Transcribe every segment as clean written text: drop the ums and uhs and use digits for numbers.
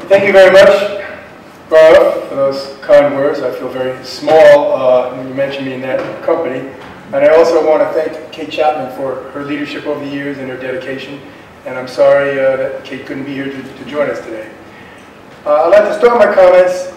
Thank you very much, Gaurav, for those kind words. I feel very small when you mention me in that company. And I also want to thank Kate Chapman for her leadership over the years and her dedication. And I'm sorry that Kate couldn't be here to join us today. I'd like to start my comments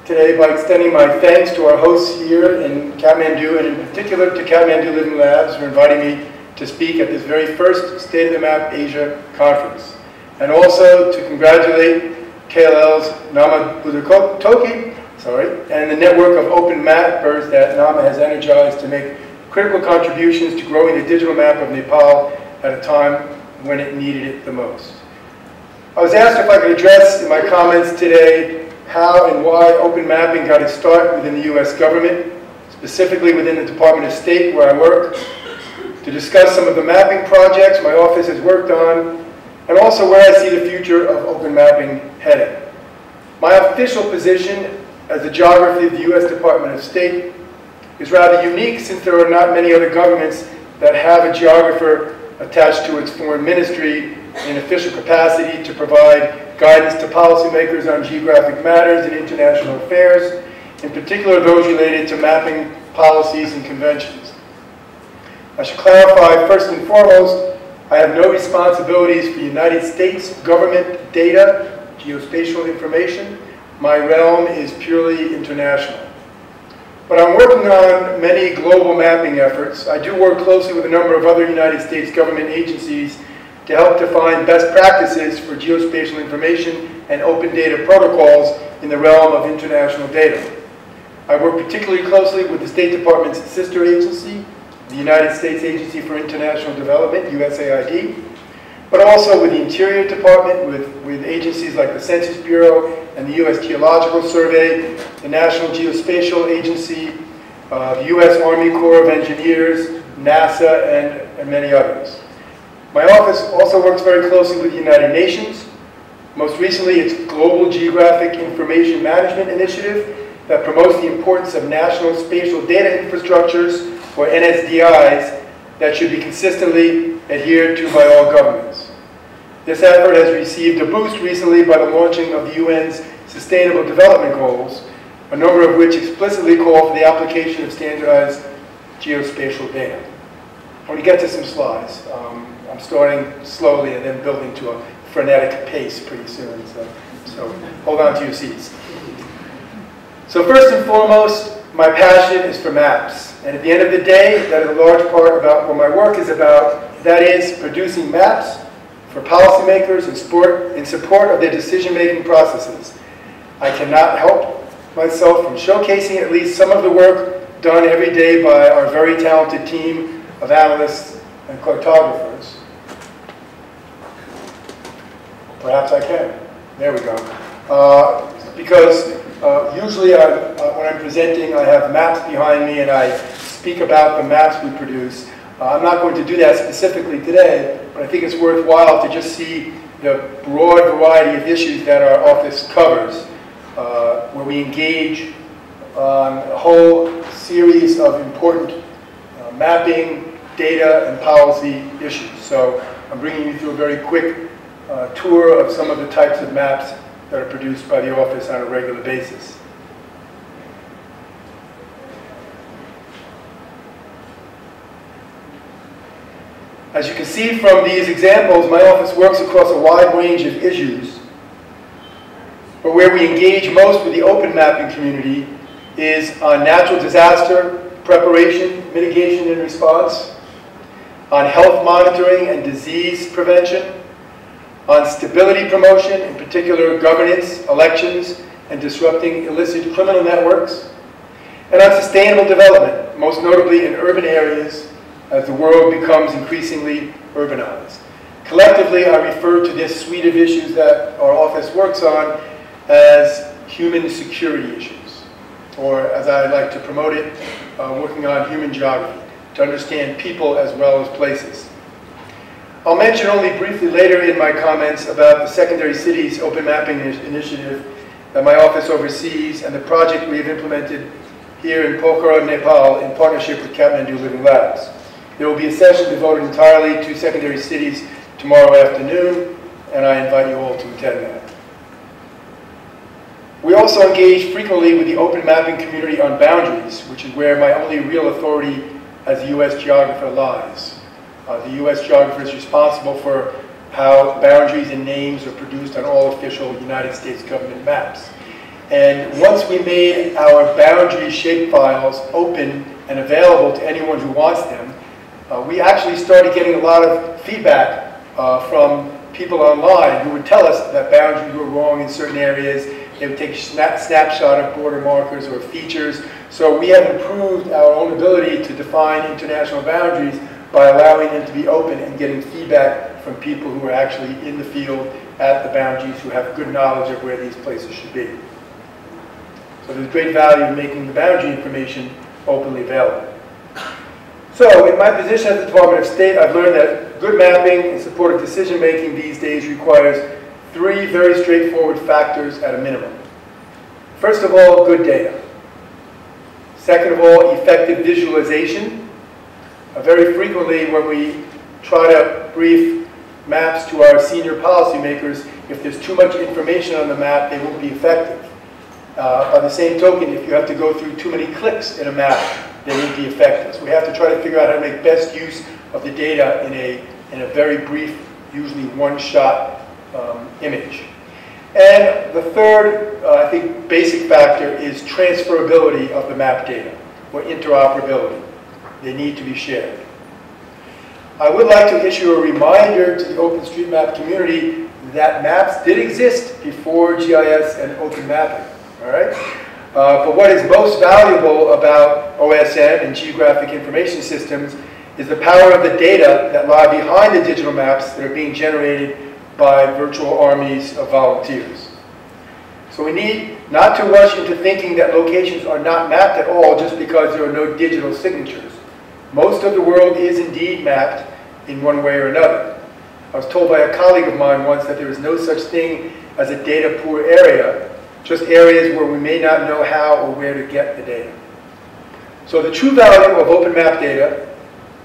today by extending my thanks to our hosts here in Kathmandu, and in particular to Kathmandu Living Labs for inviting me to speak at this very first State of the Map Asia conference. And also to congratulate KLL's Nama Budhanilkantha, and the network of open mappers that Nama has energized to make critical contributions to growing the digital map of Nepal at a time when it needed it the most. I was asked if I could address in my comments today how and why open mapping got its start within the US government, specifically within the Department of State where I work, to discuss some of the mapping projects my office has worked on, and also where I see the future of open mapping heading. My official position as the geographer of the US Department of State is rather unique, since there are not many other governments that have a geographer attached to its foreign ministry in official capacity to provide guidance to policymakers on geographic matters and international affairs, in particular those related to mapping policies and conventions. I should clarify first and foremost, I have no responsibilities for United States government data, geospatial information. My realm is purely international. But I'm working on many global mapping efforts. I do work closely with a number of other United States government agencies to help define best practices for geospatial information and open data protocols in the realm of international data. I work particularly closely with the State Department's sister agency, the United States Agency for International Development, USAID, but also with the Interior Department, with agencies like the Census Bureau and the U.S. Geological Survey, the National Geospatial Agency, the U.S. Army Corps of Engineers, NASA, and many others. My office also works very closely with the United Nations, most recently its Global Geographic Information Management Initiative that promotes the importance of national spatial data infrastructures, or NSDIs, that should be consistently adhered to by all governments. This effort has received a boost recently by the launching of the UN's Sustainable Development Goals, a number of which explicitly call for the application of standardized geospatial data. I want to get to some slides. I'm starting slowly and then building to a frenetic pace pretty soon, so hold on to your seats. So first and foremost, my passion is for maps. And at the end of the day, that is a large part about what my work is about. That is producing maps for policymakers in support of their decision-making processes. I cannot help myself from showcasing at least some of the work done every day by our very talented team of analysts and cartographers. Perhaps I can. There we go. Because usually when I'm presenting, I have maps behind me and I speak about the maps we produce. I'm not going to do that specifically today, but I think it's worthwhile to just see the broad variety of issues that our office covers, where we engage on a whole series of important mapping, data, and policy issues. So I'm bringing you through a very quick tour of some of the types of maps that are produced by the office on a regular basis. As you can see from these examples, my office works across a wide range of issues, but where we engage most with the open mapping community is on natural disaster preparation, mitigation, and response, on health monitoring and disease prevention, on stability promotion, in particular governance, elections, and disrupting illicit criminal networks, and on sustainable development, most notably in urban areas as the world becomes increasingly urbanized. Collectively, I refer to this suite of issues that our office works on as human security issues, or as I like to promote it, working on human geography, to understand people as well as places. I'll mention only briefly later in my comments about the Secondary Cities Open Mapping Initiative that my office oversees and the project we have implemented here in Pokhara, Nepal in partnership with Kathmandu Living Labs. There will be a session devoted entirely to secondary cities tomorrow afternoon, and I invite you all to attend that. We also engage frequently with the open mapping community on boundaries, which is where my only real authority as a U.S. geographer lies. The U.S. geographer is responsible for how boundaries and names are produced on all official United States government maps. And once we made our boundary shapefiles open and available to anyone who wants them, we actually started getting a lot of feedback from people online who would tell us that boundaries were wrong in certain areas. They would take a snapshot of border markers or features. So we have improved our own ability to define international boundaries by allowing them to be open and getting feedback from people who are actually in the field at the boundaries, who have good knowledge of where these places should be. So there's great value in making the boundary information openly available. So in my position at the Department of State, I've learned that good mapping and supportive decision making these days requires three very straightforward factors at a minimum. First of all, good data. Second of all, effective visualization. Very frequently when we try to brief maps to our senior policymakers, if there's too much information on the map, they won't be effective. By the same token, if you have to go through too many clicks in a map, they won't be effective. So we have to try to figure out how to make best use of the data in a very brief, usually one-shot image. And the third, I think, basic factor is transferability of the map data, or interoperability. They need to be shared. I would like to issue a reminder to the OpenStreetMap community that maps did exist before GIS and open mapping. All right? But what is most valuable about OSM and geographic information systems is the power of the data that lie behind the digital maps that are being generated by virtual armies of volunteers. So we need not to rush into thinking that locations are not mapped at all just because there are no digital signatures. Most of the world is indeed mapped in one way or another. I was told by a colleague of mine once that there is no such thing as a data poor area, just areas where we may not know how or where to get the data. So the true value of open map data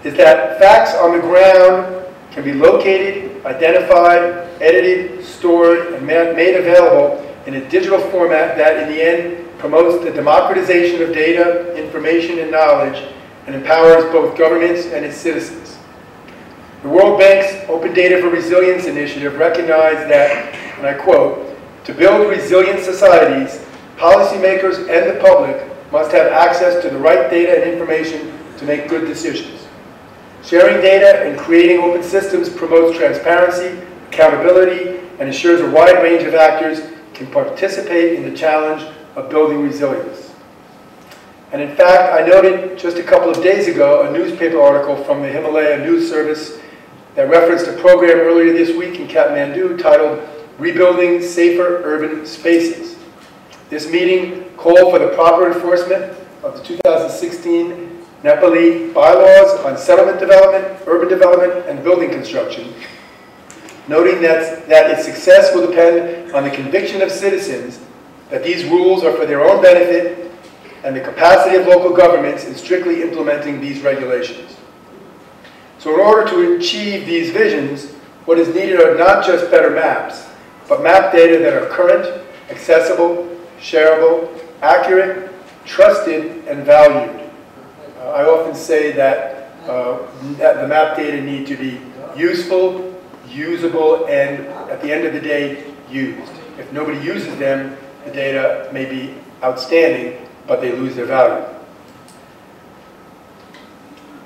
is that facts on the ground can be located, identified, edited, stored, and made available in a digital format that in the end promotes the democratization of data, information, and knowledge, and empowers both governments and its citizens. The World Bank's Open Data for Resilience initiative recognized that, and I quote, "To build resilient societies, policymakers and the public must have access to the right data and information to make good decisions. Sharing data and creating open systems promotes transparency, accountability, and ensures a wide range of actors can participate in the challenge of building resilience." And in fact, I noted just a couple of days ago a newspaper article from the Himalaya News Service that referenced a program earlier this week in Kathmandu titled "Rebuilding Safer Urban Spaces." This meeting called for the proper enforcement of the 2016 Nepali bylaws on settlement development, urban development, and building construction, noting that its success will depend on the conviction of citizens that these rules are for their own benefit and the capacity of local governments in strictly implementing these regulations. So in order to achieve these visions, what is needed are not just better maps, but map data that are current, accessible, shareable, accurate, trusted, and valued. I often say that the map data need to be useful, usable, and at the end of the day, used. If nobody uses them, the data may be outstanding, but they lose their value.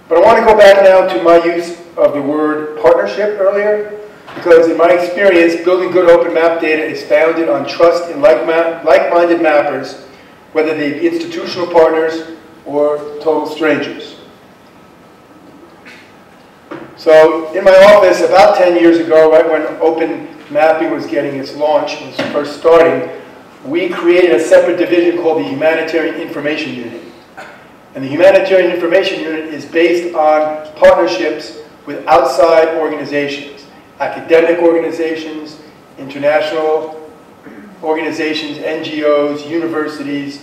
But I want to go back now to my use of the word partnership earlier, because in my experience, building good open map data is founded on trust in like-minded mappers, whether they be institutional partners or total strangers. So in my office, about 10 years ago, right when open mapping was getting its launch, was first starting, we created a separate division called the Humanitarian Information Unit. And the Humanitarian Information Unit is based on partnerships with outside organizations, academic organizations, international organizations, NGOs, universities,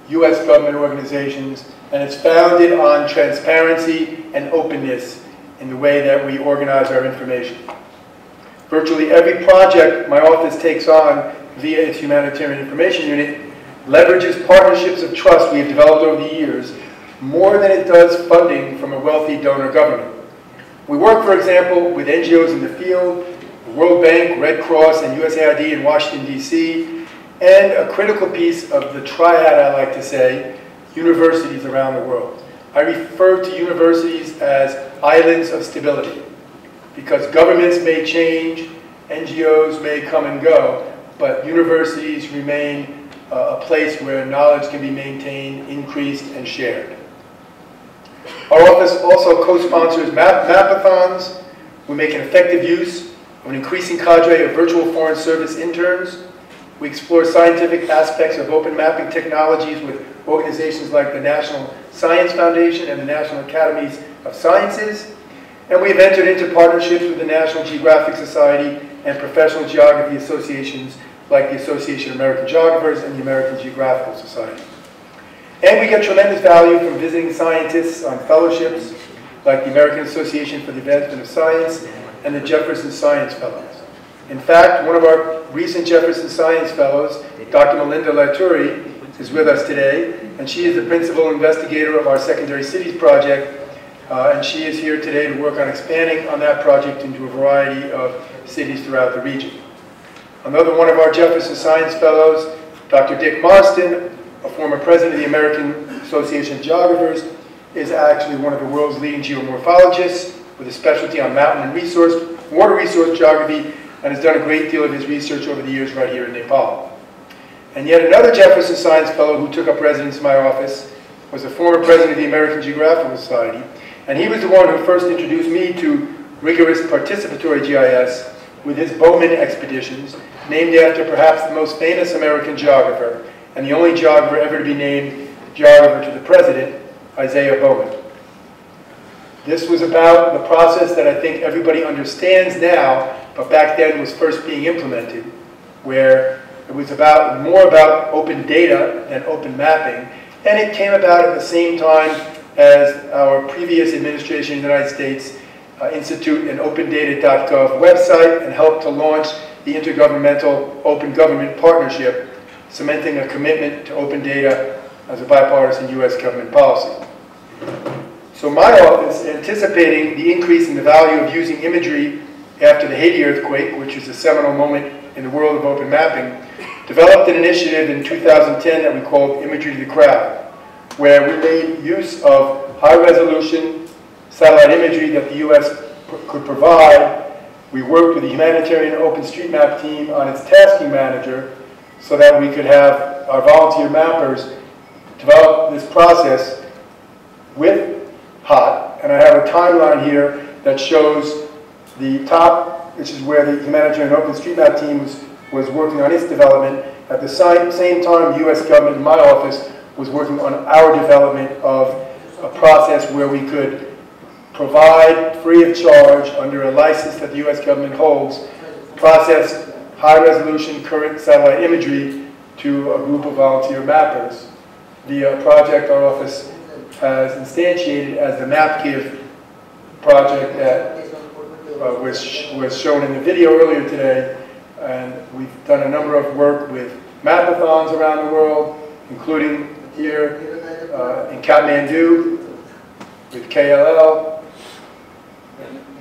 US government organizations, and it's founded on transparency and openness in the way that we organize our information. Virtually every project my office takes on via its Humanitarian Information Unit leverages partnerships of trust we have developed over the years more than it does funding from a wealthy donor government. We work, for example, with NGOs in the field, the World Bank, Red Cross, and USAID in Washington, D.C., and a critical piece of the triad, I like to say, universities around the world. I refer to universities as islands of stability, because governments may change, NGOs may come and go, but universities remain a place where knowledge can be maintained, increased, and shared. Our office also co-sponsors mapathons. We make an effective use of an increasing cadre of virtual foreign service interns. We explore scientific aspects of open mapping technologies with organizations like the National Science Foundation and the National Academies of Sciences. And we've entered into partnerships with the National Geographic Society and professional geography associations like the Association of American Geographers and the American Geographical Society. And we get tremendous value from visiting scientists on fellowships like the American Association for the Advancement of Science and the Jefferson Science Fellows. In fact, one of our recent Jefferson Science Fellows, Dr. Melinda Latourie, is with us today, and she is the principal investigator of our Secondary Cities project, and she is here today to work on expanding on that project into a variety of cities throughout the region. Another one of our Jefferson Science Fellows, Dr. Dick Marston, a former president of the American Association of Geographers, is actually one of the world's leading geomorphologists with a specialty on mountain and water resource geography, and has done a great deal of his research over the years right here in Nepal. And yet another Jefferson Science Fellow who took up residence in my office was a former president of the American Geographical Society, and he was the one who first introduced me to rigorous participatory GIS with his Bowman expeditions, named after perhaps the most famous American geographer, and the only geographer ever to be named geographer to the president, Isaiah Bowman. This was about the process that I think everybody understands now, but back then was first being implemented, where it was more about open data than open mapping, and it came about at the same time as our previous administration in the United States institute an opendata.gov website and helped to launch the Intergovernmental Open Government Partnership, cementing a commitment to open data as a bipartisan U.S. government policy. So my office, anticipating the increase in the value of using imagery after the Haiti earthquake, which is a seminal moment in the world of open mapping, developed an initiative in 2010 that we called Imagery to the Crowd, where we made use of high-resolution satellite imagery that the U.S. could provide. We worked with the humanitarian OpenStreetMap team on its tasking manager so that we could have our volunteer mappers develop this process with HOT. And I have a timeline here that shows the top, which is where the humanitarian OpenStreetMap team was working on its development. At the same time, the U.S. government in my office was working on our development of a process where we could provide free of charge under a license that the U.S. government holds, process high-resolution current satellite imagery to a group of volunteer mappers. The project our office has instantiated as the MapGive project that was shown in the video earlier today, and we've done a number of work with mapathons around the world, including here in Kathmandu, with KLL,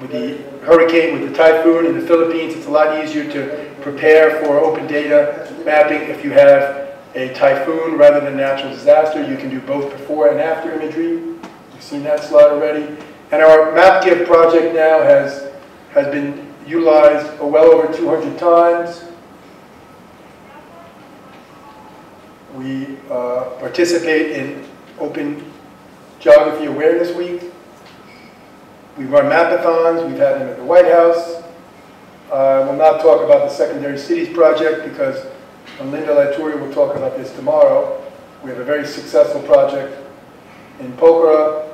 with the hurricane, with the typhoon in the Philippines. It's a lot easier to prepare for open data mapping if you have a typhoon rather than natural disaster. You can do both before and after imagery. You've seen that slide already. And our MapGive project now has been utilized well over 200 times. We participate in Open Geography Awareness Week. We run mapathons. We've had them at the White House. I will not talk about the Secondary Cities project because Linda Latourie will talk about this tomorrow. We have a very successful project in Pokhara.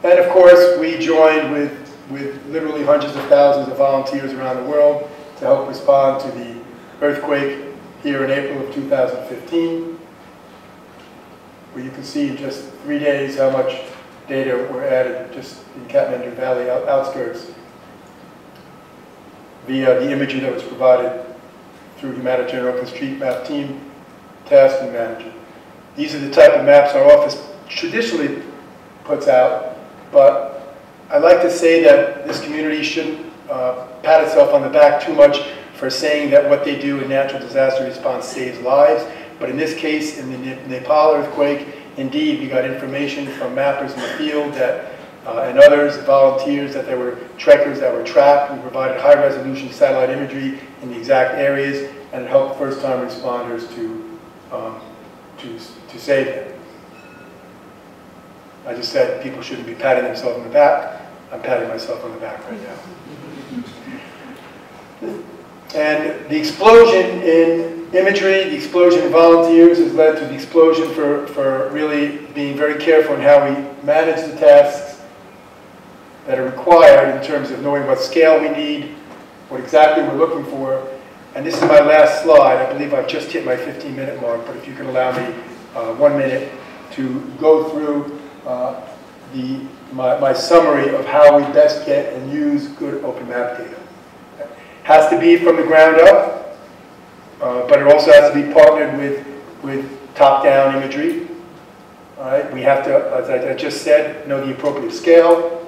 And of course, we joined with literally hundreds of thousands of volunteers around the world to help respond to the earthquake here in April of 2015, where you can see in just 3 days how much data were added just in Kathmandu Valley outskirts via the imagery that was provided through humanitarian OpenStreetMap team, tasked and manager. These are the type of maps our office traditionally puts out, but I like to say that this community shouldn't pat itself on the back too much for saying that what they do in natural disaster response saves lives. But in this case, in the Nepal earthquake, indeed, we got information from mappers in the field that, and others, volunteers, that there were trekkers that were trapped. We provided high-resolution satellite imagery in the exact areas, and it helped first-time responders to save them. I just said people shouldn't be patting themselves on the back. I'm patting myself on the back right now. And the explosion in imagery, the explosion in volunteers has led to the explosion for really being very careful in how we manage the tasks that are required in terms of knowing what scale we need, what exactly we're looking for. And this is my last slide. I believe I've just hit my 15-minute mark, but if you can allow me 1 minute to go through my summary of how we best get and use good open map data. Has to be from the ground up, but it also has to be partnered with top-down imagery. All right, we have to, as I just said, know the appropriate scale.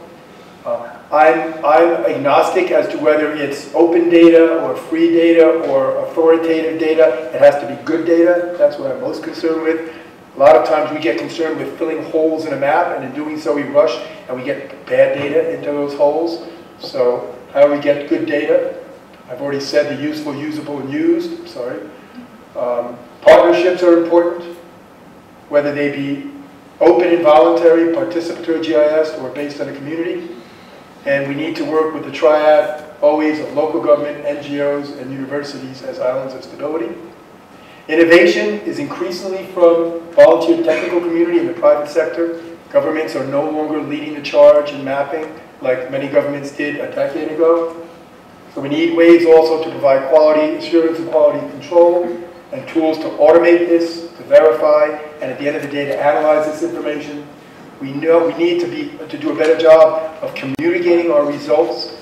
I'm agnostic as to whether it's open data or free data or authoritative data. It has to be good data. That's what I'm most concerned with. A lot of times we get concerned with filling holes in a map, and in doing so we rush and we get bad data into those holes. So how do we get good data? I've already said the useful, usable, and used. Sorry. Partnerships are important, whether they be open and voluntary, participatory GIS, or based on a community. And we need to work with the triad, always, of local government, NGOs, and universities as islands of stability. Innovation is increasingly from volunteer technical community in the private sector. Governments are no longer leading the charge in mapping like many governments did a decade ago. So we need ways also to provide quality assurance and quality control and tools to automate this, to verify, and at the end of the day to analyze this information. We know we need to do a better job of communicating our results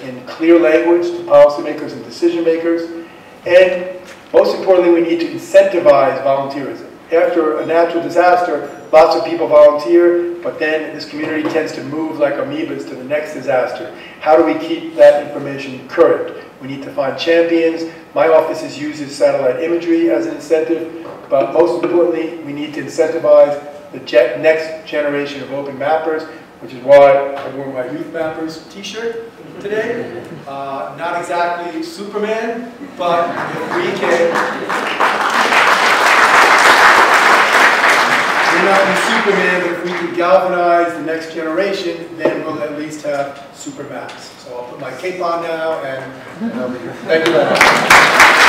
in clear language to policymakers and decision makers. And most importantly, we need to incentivize volunteerism. After a natural disaster, lots of people volunteer, but then this community tends to move like amoebas to the next disaster. How do we keep that information current? We need to find champions. My office uses satellite imagery as an incentive, but most importantly, we need to incentivize the next generation of open mappers, which is why I wore my Youth Mappers t-shirt today. Not exactly Superman, but if we can... We're not Superman, but if we can galvanize the next generation, then we'll at least have super maps. So I'll put my cape on now, and I'll be here. Thank you very much.